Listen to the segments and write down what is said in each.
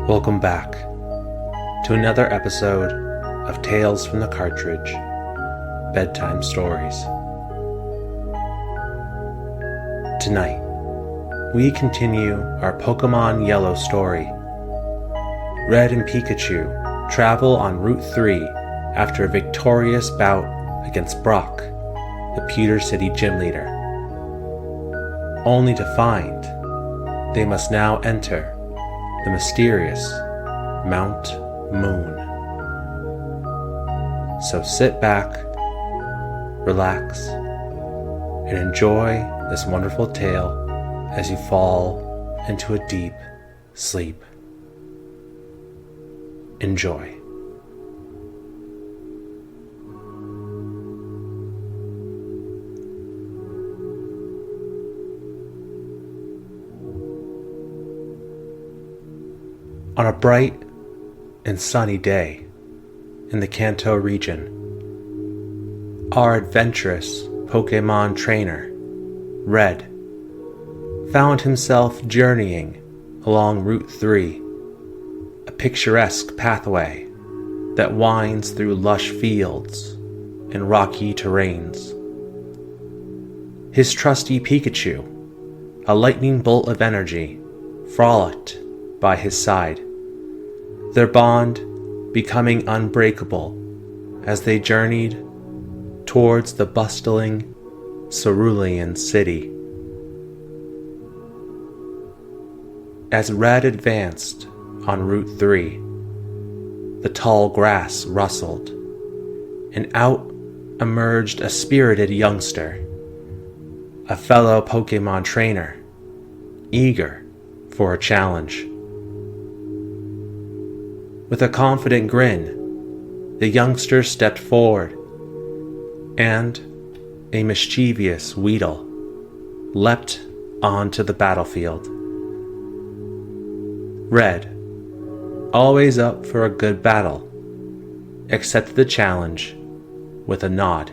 Welcome back to another episode of Tales from the Cartridge, Bedtime Stories. Tonight, we continue our Pokémon Yellow story. Red and Pikachu travel on Route 3 after a victorious bout against Brock, the Pewter City gym leader, only to find they must now enter the mysterious Mount Moon. So sit back, relax, and enjoy this wonderful tale as you fall into a deep sleep. Enjoy. On a bright and sunny day in the Kanto region, our adventurous Pokémon trainer, Red, found himself journeying along Route 3, a picturesque pathway that winds through lush fields and rocky terrains. His trusty Pikachu, a lightning bolt of energy, frolicked by his side, their bond becoming unbreakable as they journeyed towards the bustling Cerulean city. As Red advanced on Route 3, the tall grass rustled, and out emerged a spirited youngster, a fellow Pokémon trainer, eager for a challenge. With a confident grin, the youngster stepped forward, and a mischievous Weedle leapt onto the battlefield. Red, always up for a good battle, accepted the challenge with a nod.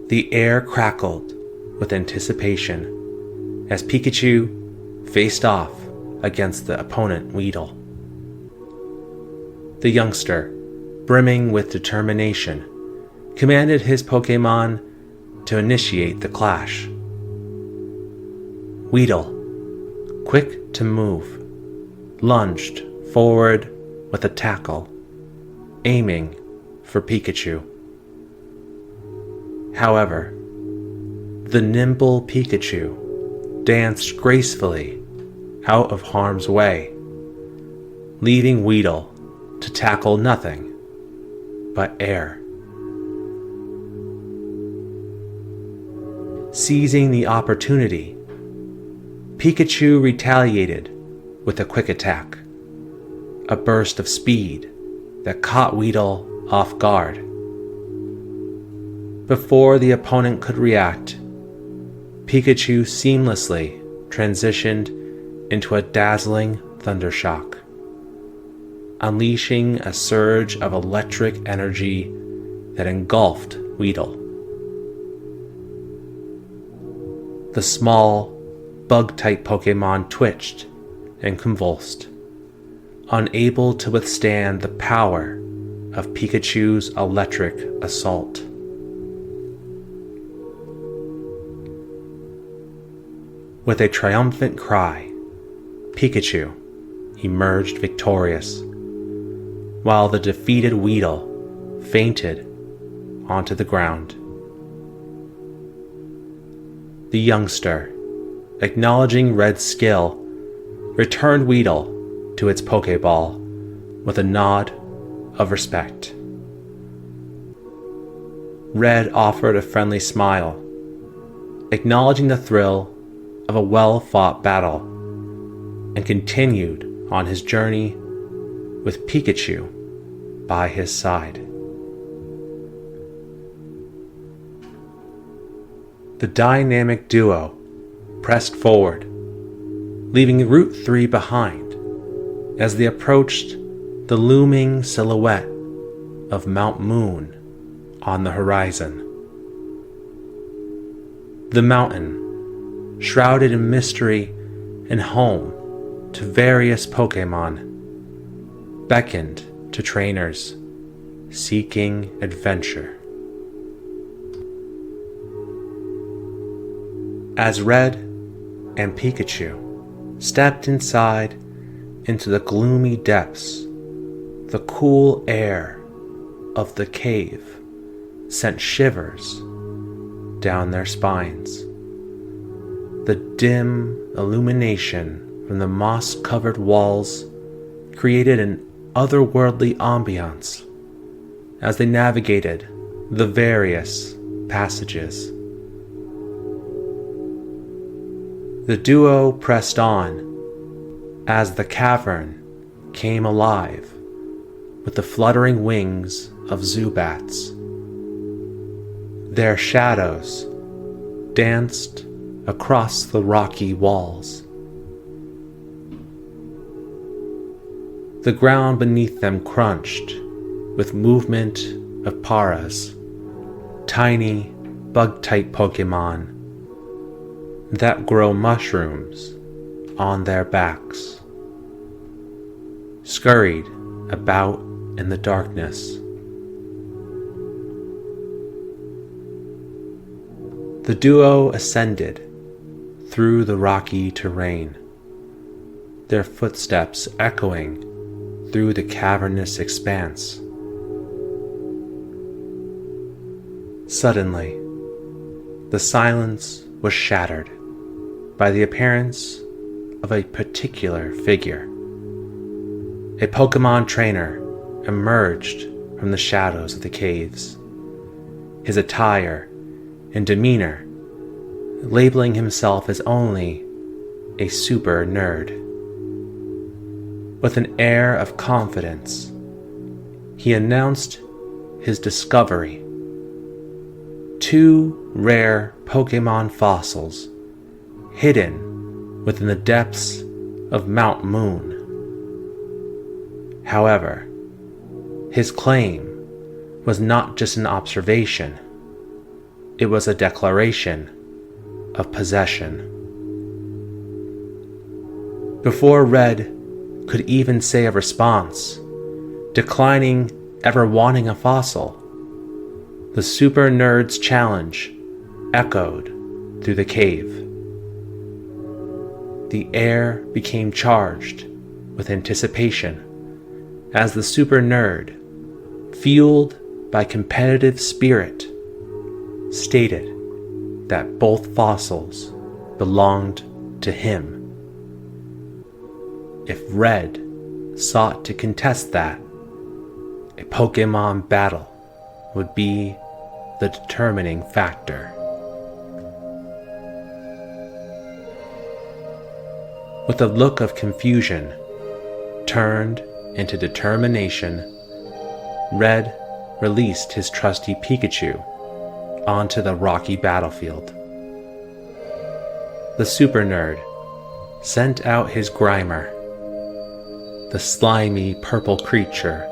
The air crackled with anticipation as Pikachu faced off against the opponent Weedle. The youngster, brimming with determination, commanded his Pokémon to initiate the clash. Weedle, quick to move, lunged forward with a tackle, aiming for Pikachu. However, the nimble Pikachu danced gracefully out of harm's way, leaving Weedle to tackle nothing but air. Seizing the opportunity, Pikachu retaliated with a quick attack, a burst of speed that caught Weedle off guard. Before the opponent could react, Pikachu seamlessly transitioned into a dazzling thundershock, unleashing a surge of electric energy that engulfed Weedle. The small, bug-type Pokémon twitched and convulsed, unable to withstand the power of Pikachu's electric assault. With a triumphant cry, Pikachu emerged victorious, while the defeated Weedle fainted onto the ground. The youngster, acknowledging Red's skill, returned Weedle to its Pokéball with a nod of respect. Red offered a friendly smile, acknowledging the thrill of a well-fought battle, and continued on his journey with Pikachu by his side. The dynamic duo pressed forward, leaving Route 3 behind as they approached the looming silhouette of Mount Moon on the horizon. The mountain, shrouded in mystery and home to various Pokémon, beckoned to trainers seeking adventure. As Red and Pikachu stepped inside into the gloomy depths, the cool air of the cave sent shivers down their spines. The dim illumination from the moss-covered walls created an otherworldly ambiance as they navigated the various passages. The duo pressed on as the cavern came alive with the fluttering wings of Zubats. Their shadows danced across the rocky walls. The ground beneath them crunched with movement of paras, tiny bug-type Pokémon that grow mushrooms on their backs, scurried about in the darkness. The duo ascended through the rocky terrain, their footsteps echoing through the cavernous expanse. Suddenly, the silence was shattered by the appearance of a particular figure. A Pokémon trainer emerged from the shadows of the caves, his attire and demeanor labeling himself as only a super nerd. With an air of confidence, he announced his discovery: 2 rare Pokémon fossils hidden within the depths of Mount Moon. However, his claim was not just an observation, it was a declaration of possession. Before Red could even say a response, declining ever wanting a fossil, the super nerd's challenge echoed through the cave. The air became charged with anticipation as the super nerd, fueled by competitive spirit, stated that both fossils belonged to him. If Red sought to contest that, a Pokémon battle would be the determining factor. With a look of confusion turned into determination, Red released his trusty Pikachu onto the rocky battlefield. The super nerd sent out his Grimer. The slimy purple creature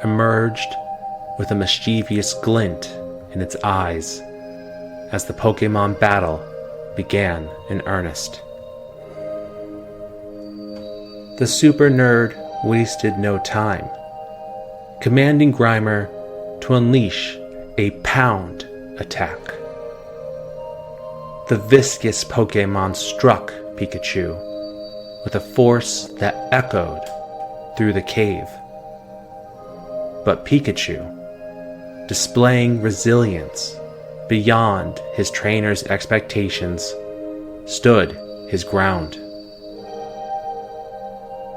emerged with a mischievous glint in its eyes as the Pokémon battle began in earnest. The super nerd wasted no time, commanding Grimer to unleash a pound attack. The viscous Pokémon struck Pikachu with a force that echoed through the cave. But Pikachu, displaying resilience beyond his trainer's expectations, stood his ground.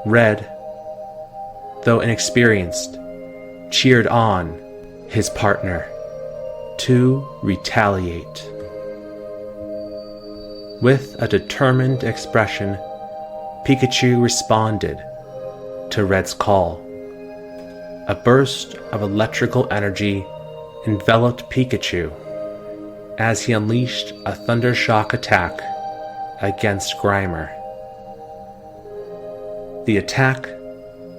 Red, though inexperienced, cheered on his partner to retaliate. With a determined expression, Pikachu responded to Red's call. A burst of electrical energy enveloped Pikachu as he unleashed a Thundershock attack against Grimer. The attack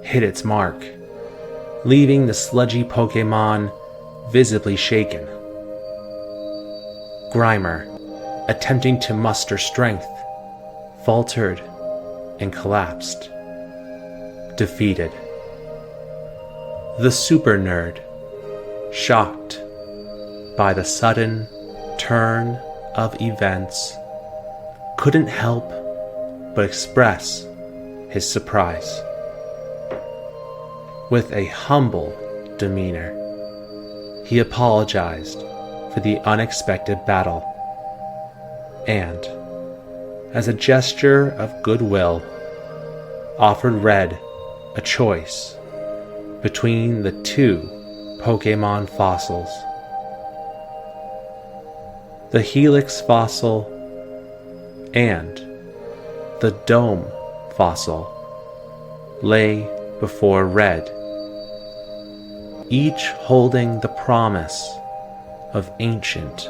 hit its mark, leaving the sludgy Pokémon visibly shaken. Grimer, attempting to muster strength, faltered and collapsed, defeated. The super nerd, shocked by the sudden turn of events, couldn't help but express his surprise. With a humble demeanor, he apologized for the unexpected battle, and, as a gesture of goodwill, offered Red a choice between the two Pokémon fossils. The Helix fossil and the Dome fossil lay before Red, each holding the promise of ancient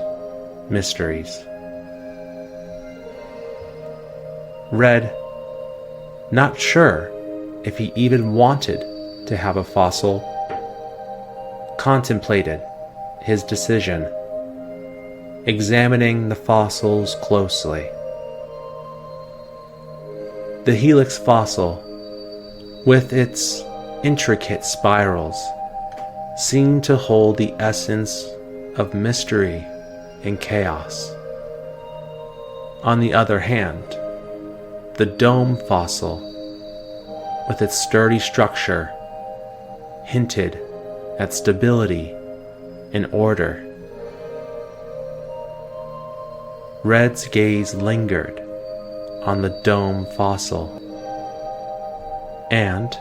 mysteries. Red, not sure if he even wanted to have a fossil, contemplated his decision, examining the fossils closely. The Helix fossil, with its intricate spirals, seemed to hold the essence of mystery and chaos. On the other hand, the Dome fossil, with its sturdy structure, hinted at stability and order. Red's gaze lingered on the Dome fossil, and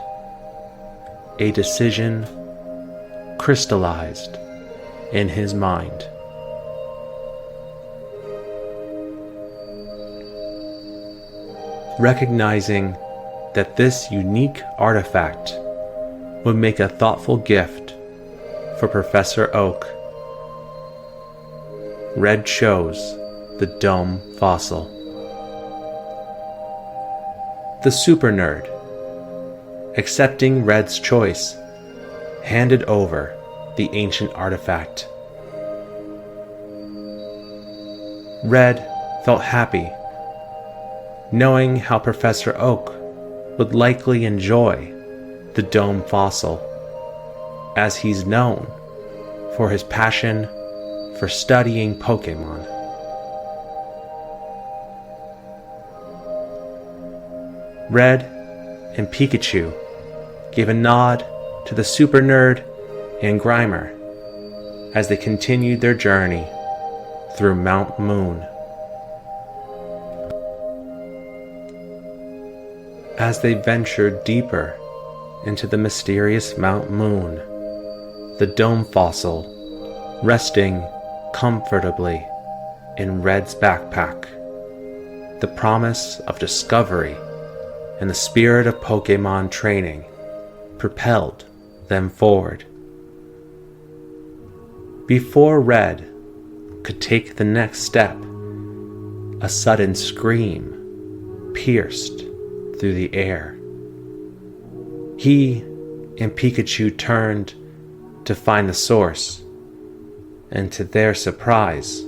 a decision crystallized in his mind. Recognizing that this unique artifact would make a thoughtful gift for Professor Oak, Red chose the Dome fossil. The super nerd, accepting Red's choice, handed over the ancient artifact. Red felt happy, knowing how Professor Oak would likely enjoy the Dome fossil, as he's known for his passion for studying Pokémon. Red and Pikachu gave a nod to the super nerd and Grimer as they continued their journey through Mount Moon. As they ventured deeper into the mysterious Mount Moon, the Dome fossil resting comfortably in Red's backpack, the promise of discovery and the spirit of Pokémon training propelled them forward. Before Red could take the next step, a sudden scream pierced through the air. He and Pikachu turned to find the source, and to their surprise,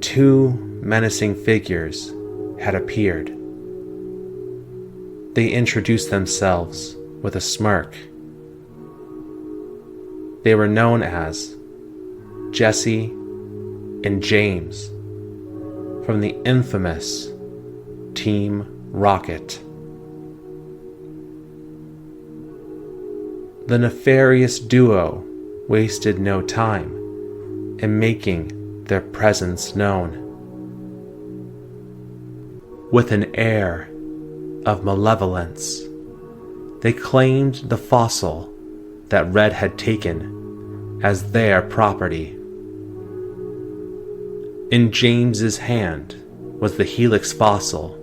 two menacing figures had appeared. They introduced themselves with a smirk. They were known as Jesse and James from the infamous Team Rocket. The nefarious duo wasted no time in making their presence known. With an air of malevolence, they claimed the fossil that Red had taken as their property. In James's hand was the Helix fossil,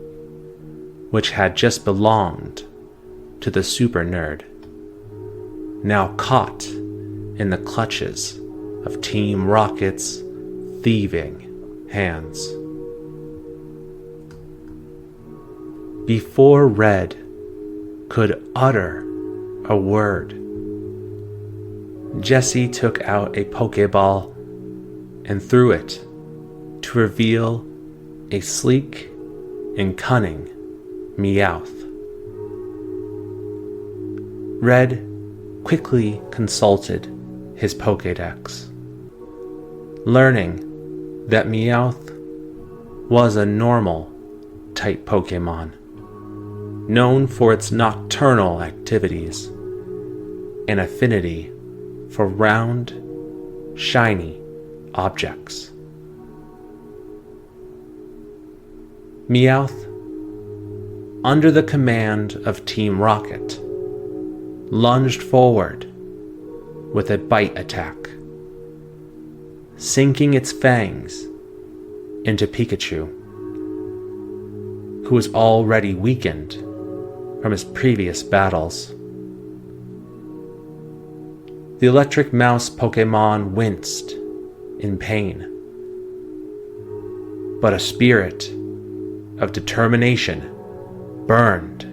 which had just belonged to the super nerd, now caught in the clutches of Team Rocket's thieving hands. Before Red could utter a word, Jesse took out a Pokeball and threw it to reveal a sleek and cunning Meowth. Red quickly consulted his Pokédex, learning that Meowth was a normal type Pokémon, known for its nocturnal activities and affinity for round, shiny objects. Meowth, under the command of Team Rocket, lunged forward with a bite attack, sinking its fangs into Pikachu, who was already weakened from his previous battles. The electric mouse Pokémon winced in pain, but a spirit of determination burned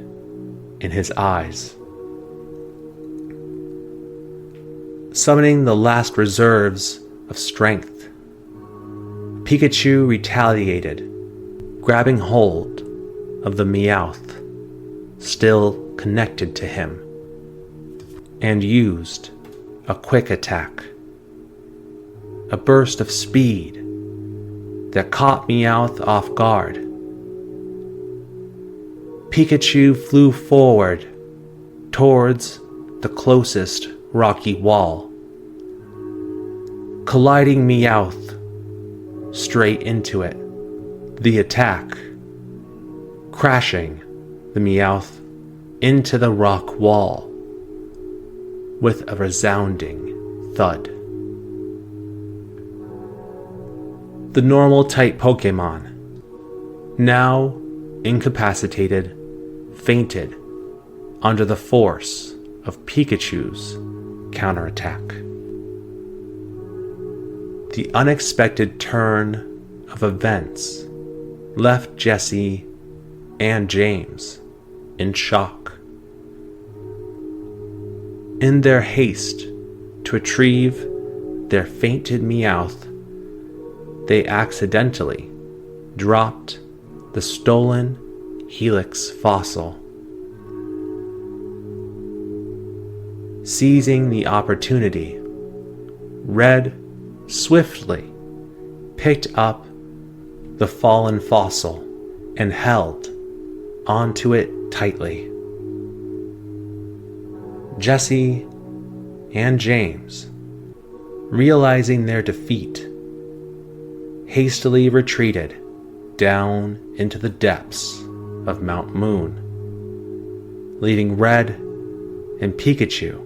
in his eyes. Summoning the last reserves of strength, Pikachu retaliated, grabbing hold of the Meowth still connected to him, and used a quick attack, a burst of speed that caught Meowth off guard. Pikachu flew forward towards the closest rocky wall, colliding Meowth straight into it, the attack crashing the Meowth into the rock wall with a resounding thud. The normal type Pokémon, now incapacitated, fainted under the force of Pikachu's counterattack. The unexpected turn of events left Jesse and James in shock. In their haste to retrieve their fainted Meowth, they accidentally dropped the stolen Helix fossil. Seizing the opportunity, Red swiftly picked up the fallen fossil and held onto it tightly. Jesse and James, realizing their defeat, hastily retreated down into the depths of Mount Moon, leaving Red and Pikachu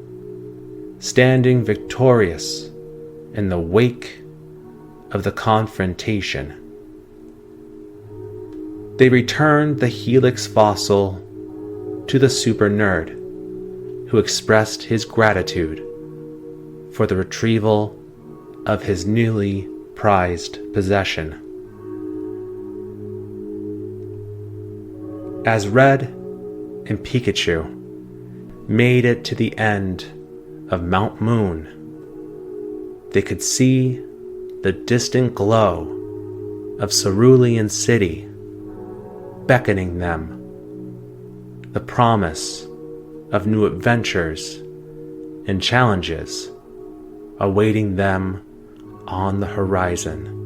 standing victorious in the wake of the confrontation. They returned the Helix fossil to the super nerd, who expressed his gratitude for the retrieval of his newly prized possession. As Red and Pikachu made it to the end of Mount Moon, they could see the distant glow of Cerulean City beckoning them, the promise of new adventures and challenges awaiting them on the horizon.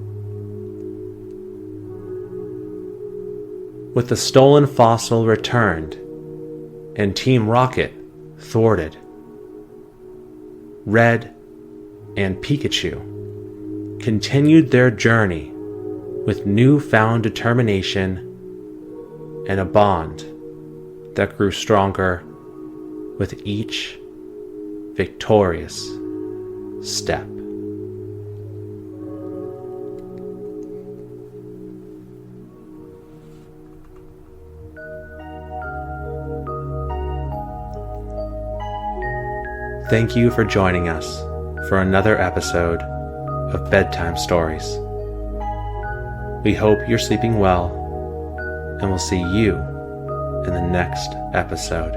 With the stolen fossil returned and Team Rocket thwarted, Red and Pikachu continued their journey with newfound determination and a bond that grew stronger with each victorious step. Thank you for joining us for another episode of Bedtime Stories. We hope you're sleeping well, and we'll see you in the next episode.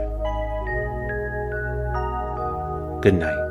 Good night.